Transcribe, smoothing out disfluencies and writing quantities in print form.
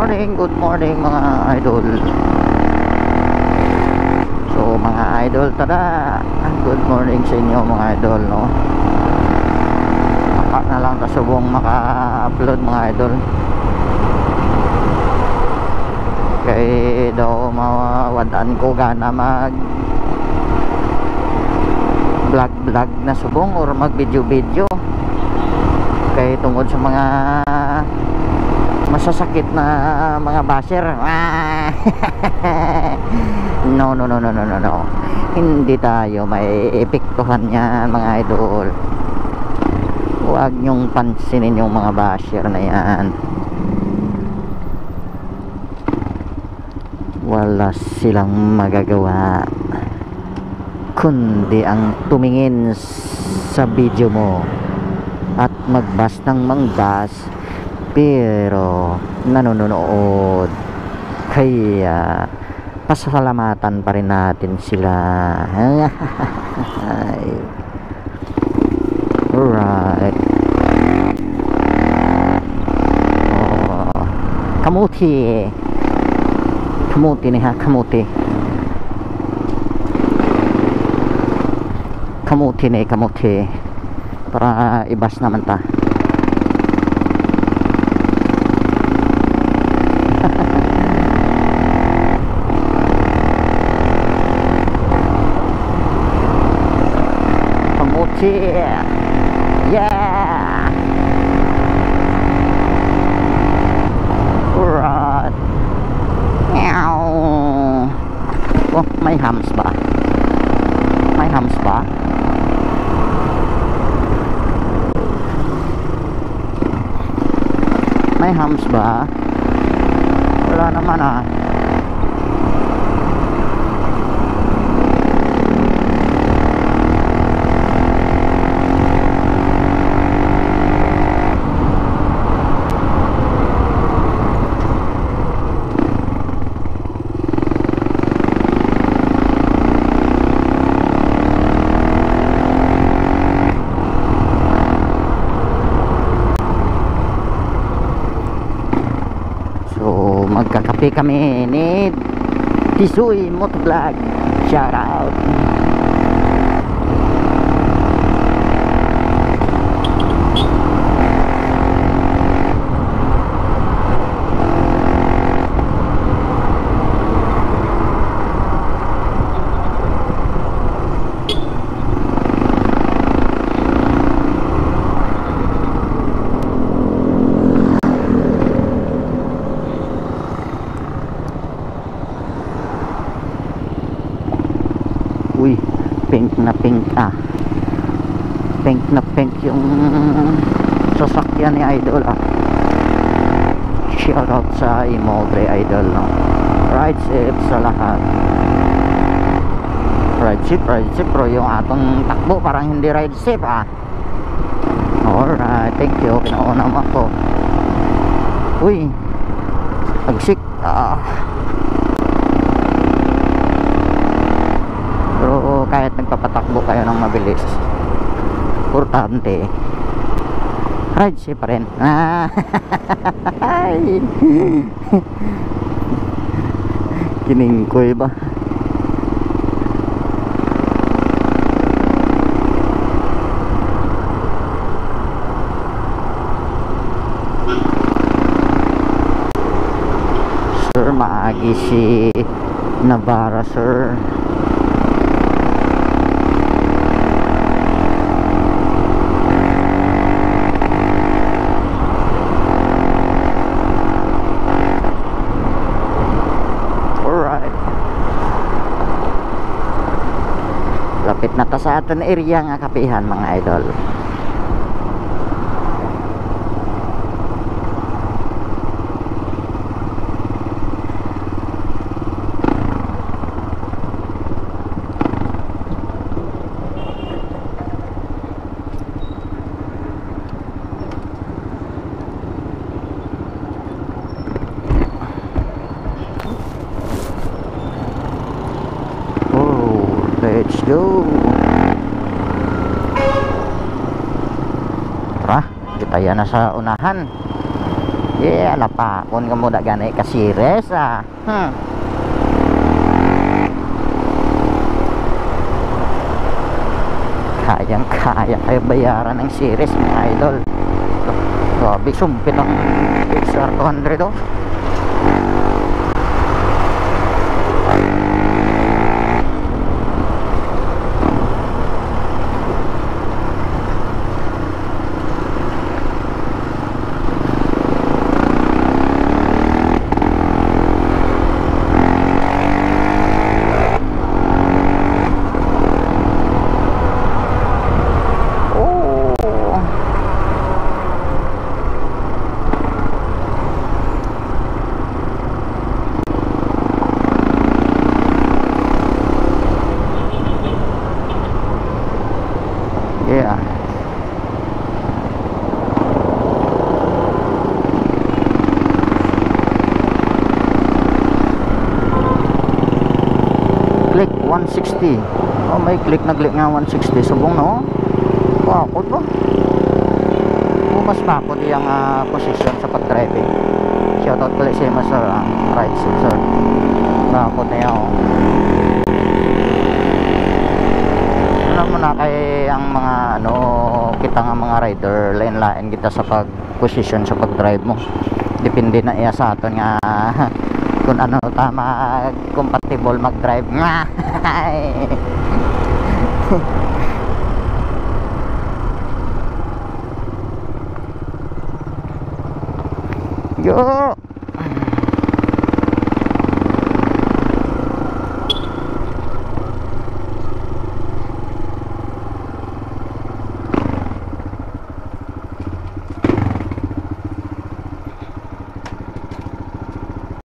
good morning mga idol. So mga idol, tara, good morning sa inyo mga idol, no? Apat na lang tasubong maka-upload mga idol. Kaya daw mawadaan ko gana mag vlog na subong or mag video kaya tungkol sa mga masasakit na mga basher. No, hindi tayo may epektuhan yan mga idol. Huwag nyong pansinin yung mga basher na yan. Wala silang magagawa kundi ang tumingin sa video mo at magbas ng mangbas pero nanonood. Kaya pasalamatan pa rin natin sila. Alright. Kamuti nih ha, kamuti para ibas naman ta. Kamuti, yeah. Alright. Oh, may hams ba? May hams ba? May hams ba? Wala naman ah. Magkakape kami ni Tisoy Motovlog. Shout out. Uy, pink na pink yung sasakyan ni idol ah. Shout out sa Imobre idol, no? Ride safe sa lahat. Ride safe bro, yung atong takbo parang hindi ride safe ah. Alright, thank you, pinauna mo ako. Uy, agsik pero kahit nagpapatakbo kayo ng mabilis, importante ride safe pa rin. Kiningkoy ba? Sir, maagi si Navarra sir. Lapit na ta sa aton area nga kapihan mga idol. Let's go. Tara, kita yan na sa unahan. Yeah, napakon ka mo da gani ka series kayang kaya kayo bayaran ng series mga idol. Grabe, sumpit ang XR 200 oh. Yeah. Click 160. Oh, may click na click nga 160. Subong no. Pakot ba? Bukas pakot yung position sa pag-driving. Shoutout pala sa mga sir. Right sir. Pakot na yan. Alam mo na kay ang mga kita nga mga rider lain-lain kita sa pag-position sa pag-drive mo. Depende na iya sa aton nga kung ano tama compatible mag-drive nga. Yo.